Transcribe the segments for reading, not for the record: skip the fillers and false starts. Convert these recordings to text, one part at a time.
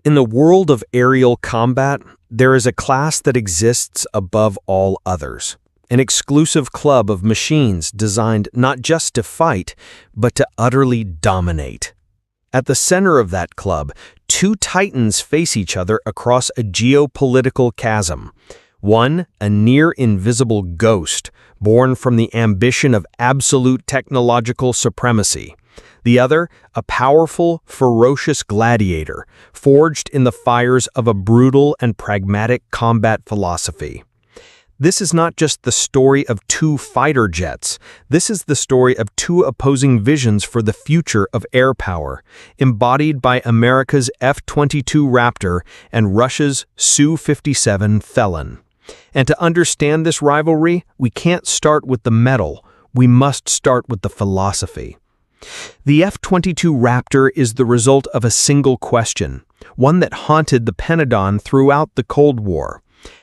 In the world of aerial combat, there is a class that exists above all others. An exclusive club of machines designed not just to fight, but to utterly dominate. At the center of that club, two titans face each other across a geopolitical chasm. One, a near-invisible ghost, born from the ambition of absolute technological supremacy. The other, a powerful, ferocious gladiator, forged in the fires of a brutal and pragmatic combat philosophy. This is not just the story of two fighter jets. This is the story of two opposing visions for the future of air power, embodied by America's F-22 Raptor and Russia's Su-57 Felon. And to understand this rivalry, we can't start with the metal. We must start with the philosophy. The F-22 Raptor is the result of a single question, one that haunted the Pentagon throughout the Cold War.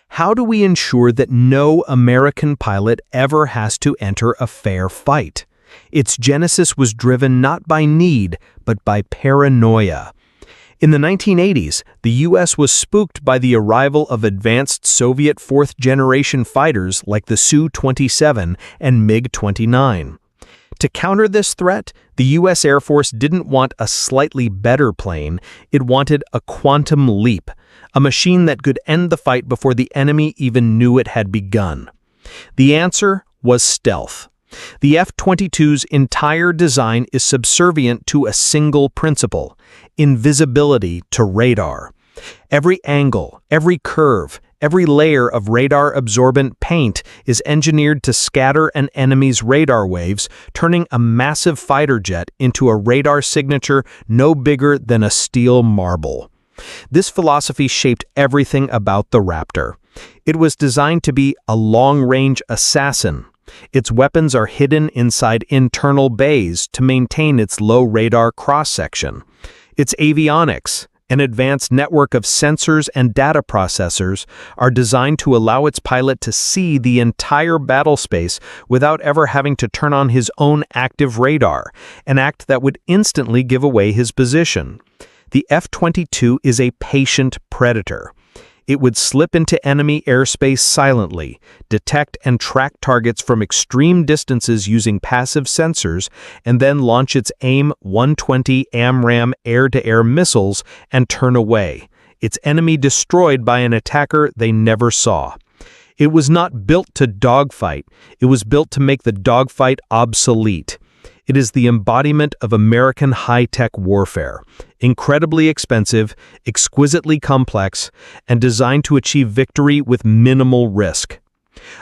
How do we ensure that no American pilot ever has to enter a fair fight? Its genesis was driven not by need, but by paranoia. In the 1980s, the U.S. was spooked by the arrival of advanced Soviet fourth-generation fighters like the Su-57 and MiG-29. To counter this threat, the U.S. Air Force didn't want a slightly better plane, it wanted a quantum leap, a machine that could end the fight before the enemy even knew it had begun. The answer was stealth. The F-22's entire design is subservient to a single principle: invisibility to radar. Every angle, every curve, every layer of radar-absorbent paint is engineered to scatter an enemy's radar waves, turning a massive fighter jet into a radar signature no bigger than a steel marble. This philosophy shaped everything about the Raptor. It was designed to be a long-range assassin. Its weapons are hidden inside internal bays to maintain its low radar cross-section. Its avionics, an advanced network of sensors and data processors, are designed to allow its pilot to see the entire battle space without ever having to turn on his own active radar, an act that would instantly give away his position. The F-22 is a patient predator. It would slip into enemy airspace silently, detect and track targets from extreme distances using passive sensors, and then launch its AIM-120 AMRAAM air-to-air missiles and turn away, its enemy destroyed by an attacker they never saw. It was not built to dogfight, it was built to make the dogfight obsolete. It is the embodiment of American high-tech warfare, incredibly expensive, exquisitely complex, and designed to achieve victory with minimal risk.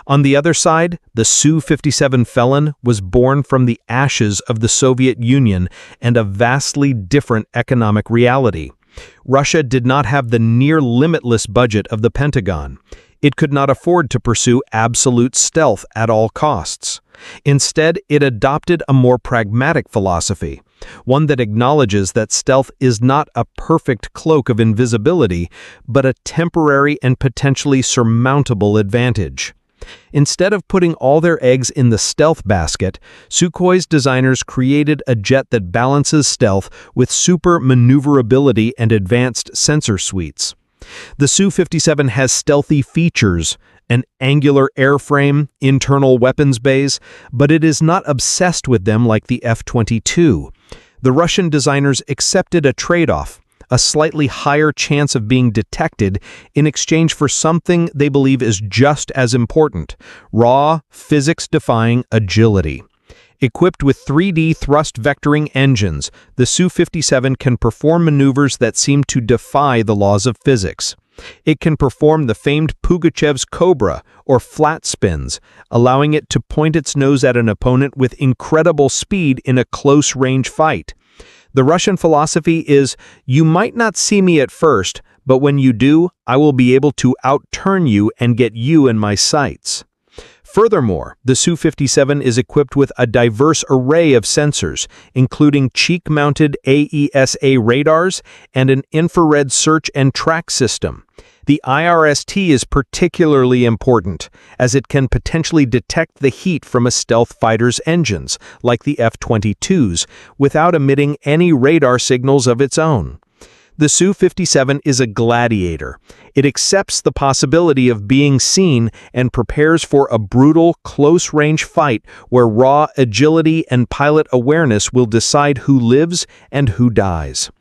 On the other side, the Su-57 Felon was born from the ashes of the Soviet Union and a vastly different economic reality. Russia did not have the near-limitless budget of the Pentagon. It could not afford to pursue absolute stealth at all costs. Instead, it adopted a more pragmatic philosophy, one that acknowledges that stealth is not a perfect cloak of invisibility, but a temporary and potentially surmountable advantage. Instead of putting all their eggs in the stealth basket, Sukhoi's designers created a jet that balances stealth with supermaneuverability and advanced sensor suites. The Su-57 has stealthy features, an angular airframe, internal weapons bays, but it is not obsessed with them like the F-22. The Russian designers accepted a trade-off, a slightly higher chance of being detected in exchange for something they believe is just as important: raw, physics-defying agility. Equipped with 3D thrust vectoring engines, the Su-57 can perform maneuvers that seem to defy the laws of physics. It can perform the famed Pugachev's Cobra, or flat spins, allowing it to point its nose at an opponent with incredible speed in a close-range fight. The Russian philosophy is, you might not see me at first, but when you do, I will be able to outturn you and get you in my sights. Furthermore, the Su-57 is equipped with a diverse array of sensors, including cheek-mounted AESA radars and an infrared search and track system. The IRST is particularly important, as it can potentially detect the heat from a stealth fighter's engines, like the F-22's, without emitting any radar signals of its own. The Su-57 is a gladiator. It accepts the possibility of being seen and prepares for a brutal, close-range fight where raw agility and pilot awareness will decide who lives and who dies.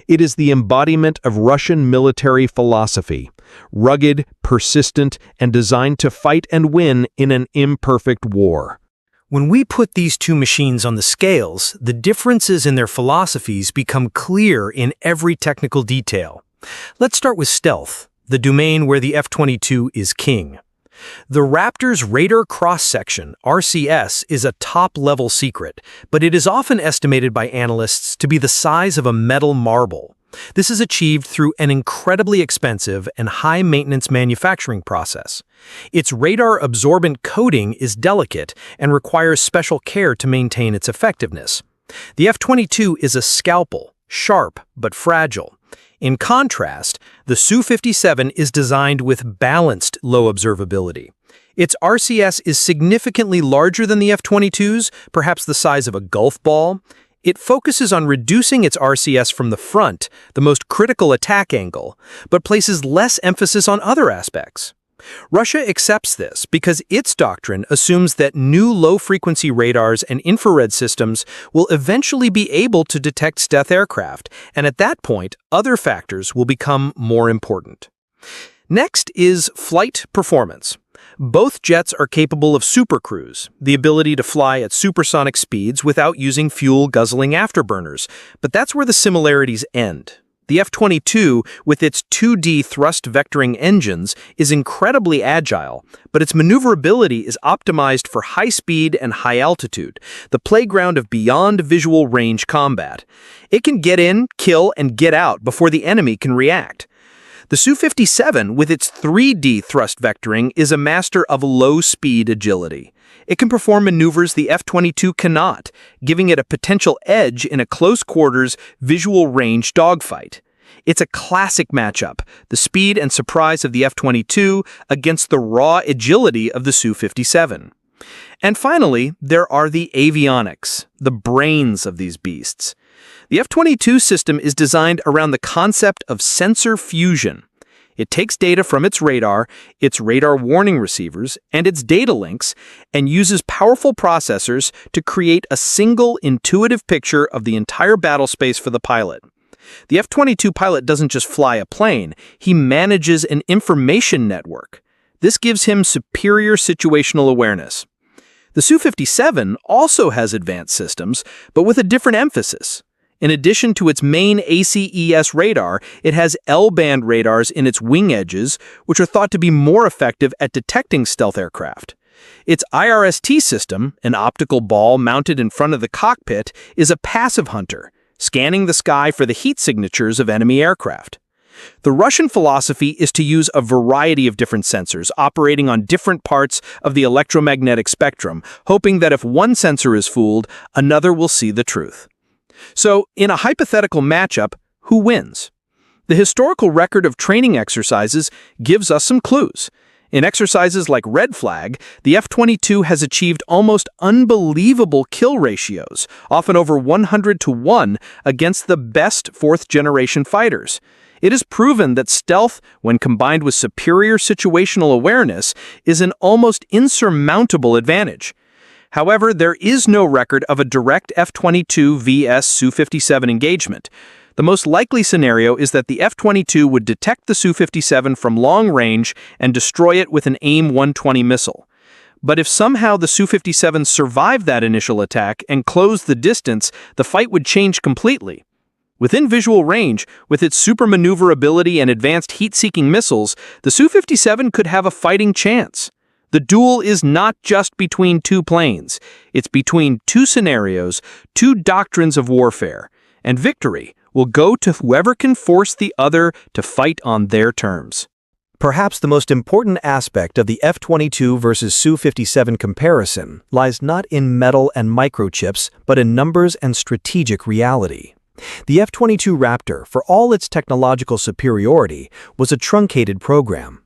It is the embodiment of Russian military philosophy, rugged, persistent, and designed to fight and win in an imperfect war. When we put these two machines on the scales, the differences in their philosophies become clear in every technical detail. Let's start with stealth, the domain where the F-22 is king. The Raptor's radar cross-section, RCS, is a top-level secret, but it is often estimated by analysts to be the size of a metal marble. This is achieved through an incredibly expensive and high-maintenance manufacturing process. Its radar-absorbent coating is delicate and requires special care to maintain its effectiveness. The F-22 is a scalpel, sharp but fragile. In contrast, the Su-57 is designed with balanced low observability. Its RCS is significantly larger than the F-22's, perhaps the size of a golf ball. It focuses on reducing its RCS from the front, the most critical attack angle, but places less emphasis on other aspects. Russia accepts this because its doctrine assumes that new low-frequency radars and infrared systems will eventually be able to detect stealth aircraft, and at that point, other factors will become more important. Next is flight performance. Both jets are capable of supercruise, the ability to fly at supersonic speeds without using fuel-guzzling afterburners, but that's where the similarities end. The F-22, with its 2D thrust vectoring engines, is incredibly agile, but its maneuverability is optimized for high speed and high altitude, the playground of beyond visual range combat. It can get in, kill, and get out before the enemy can react. The Su-57, with its 3D thrust vectoring, is a master of low-speed agility. It can perform maneuvers the F-22 cannot, giving it a potential edge in a close-quarters, visual-range dogfight. It's a classic matchup, the speed and surprise of the F-22 against the raw agility of the Su-57. And finally, there are the avionics, the brains of these beasts. The F-22 system is designed around the concept of sensor fusion. It takes data from its radar warning receivers, and its data links, and uses powerful processors to create a single intuitive picture of the entire battle space for the pilot. The F-22 pilot doesn't just fly a plane, he manages an information network. This gives him superior situational awareness. The Su-57 also has advanced systems, but with a different emphasis. In addition to its main ACES radar, it has L-band radars in its wing edges, which are thought to be more effective at detecting stealth aircraft. Its IRST system, an optical ball mounted in front of the cockpit, is a passive hunter, scanning the sky for the heat signatures of enemy aircraft. The Russian philosophy is to use a variety of different sensors operating on different parts of the electromagnetic spectrum, hoping that if one sensor is fooled, another will see the truth. So, in a hypothetical matchup, who wins? The historical record of training exercises gives us some clues. In exercises like Red Flag, the F-22 has achieved almost unbelievable kill ratios, often over 100-to-1, against the best fourth-generation fighters. It is proven that stealth, when combined with superior situational awareness, is an almost insurmountable advantage. However, there is no record of a direct F-22 vs Su-57 engagement. The most likely scenario is that the F-22 would detect the Su-57 from long range and destroy it with an AIM-120 missile. But if somehow the Su-57 survived that initial attack and closed the distance, the fight would change completely. Within visual range, with its supermaneuverability and advanced heat-seeking missiles, the Su-57 could have a fighting chance. The duel is not just between two planes. It's between two scenarios, two doctrines of warfare, and victory will go to whoever can force the other to fight on their terms. Perhaps the most important aspect of the F-22 versus Su-57 comparison lies not in metal and microchips, but in numbers and strategic reality. The F-22 Raptor, for all its technological superiority, was a truncated program.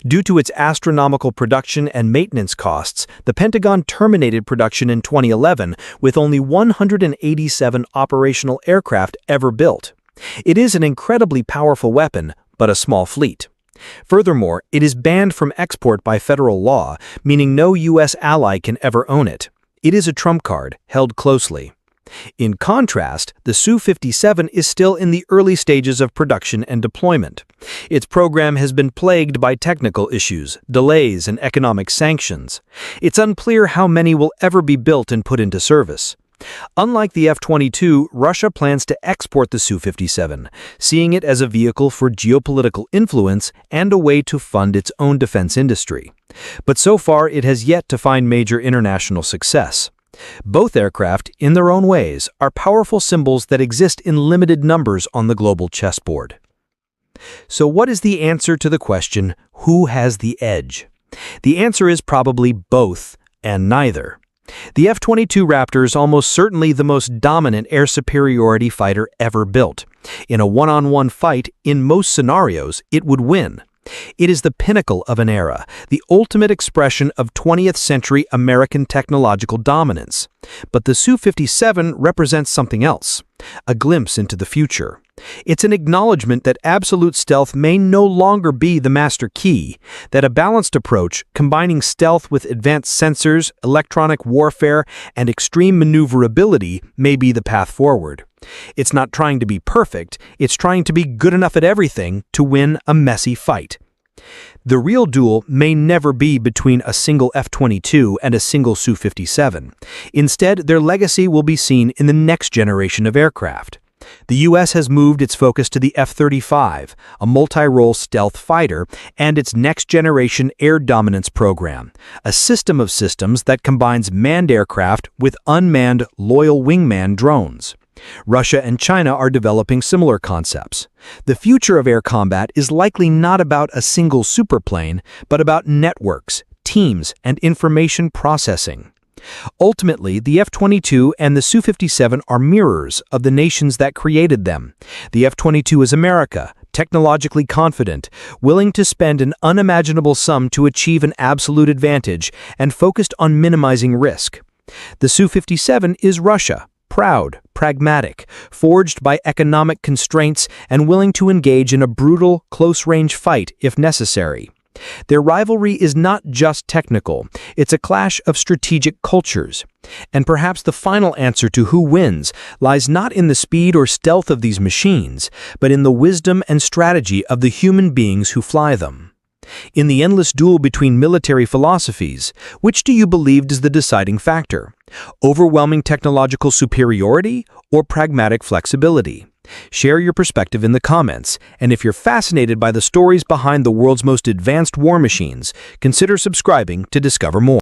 Due to its astronomical production and maintenance costs, the Pentagon terminated production in 2011 with only 187 operational aircraft ever built. It is an incredibly powerful weapon, but a small fleet. Furthermore, it is banned from export by federal law, meaning no U.S. ally can ever own it. It is a trump card, held closely. In contrast, the Su-57 is still in the early stages of production and deployment. Its program has been plagued by technical issues, delays, and economic sanctions. It's unclear how many will ever be built and put into service. Unlike the F-22, Russia plans to export the Su-57, seeing it as a vehicle for geopolitical influence and a way to fund its own defense industry. But so far, it has yet to find major international success. Both aircraft, in their own ways, are powerful symbols that exist in limited numbers on the global chessboard. So what is the answer to the question, who has the edge? The answer is probably both and neither. The F-22 Raptor is almost certainly the most dominant air superiority fighter ever built. In a one-on-one fight, in most scenarios, it would win. It is the pinnacle of an era, the ultimate expression of 20th century American technological dominance. But the Su-57 represents something else, a glimpse into the future. It's an acknowledgement that absolute stealth may no longer be the master key, that a balanced approach, combining stealth with advanced sensors, electronic warfare, and extreme maneuverability, may be the path forward. It's not trying to be perfect, it's trying to be good enough at everything to win a messy fight. The real duel may never be between a single F-22 and a single Su-57. Instead, their legacy will be seen in the next generation of aircraft. The U.S. has moved its focus to the F-35, a multi-role stealth fighter, and its next-generation air dominance program, a system of systems that combines manned aircraft with unmanned loyal wingman drones. Russia and China are developing similar concepts. The future of air combat is likely not about a single superplane, but about networks, teams, and information processing. Ultimately, the F-22 and the Su-57 are mirrors of the nations that created them. The F-22 is America, technologically confident, willing to spend an unimaginable sum to achieve an absolute advantage, and focused on minimizing risk. The Su-57 is Russia, proud, pragmatic, forged by economic constraints, and willing to engage in a brutal, close-range fight if necessary. Their rivalry is not just technical, it's a clash of strategic cultures. And perhaps the final answer to who wins lies not in the speed or stealth of these machines, but in the wisdom and strategy of the human beings who fly them. In the endless duel between military philosophies, which do you believe is the deciding factor? Overwhelming technological superiority or pragmatic flexibility? Share your perspective in the comments, and if you're fascinated by the stories behind the world's most advanced war machines, consider subscribing to discover more.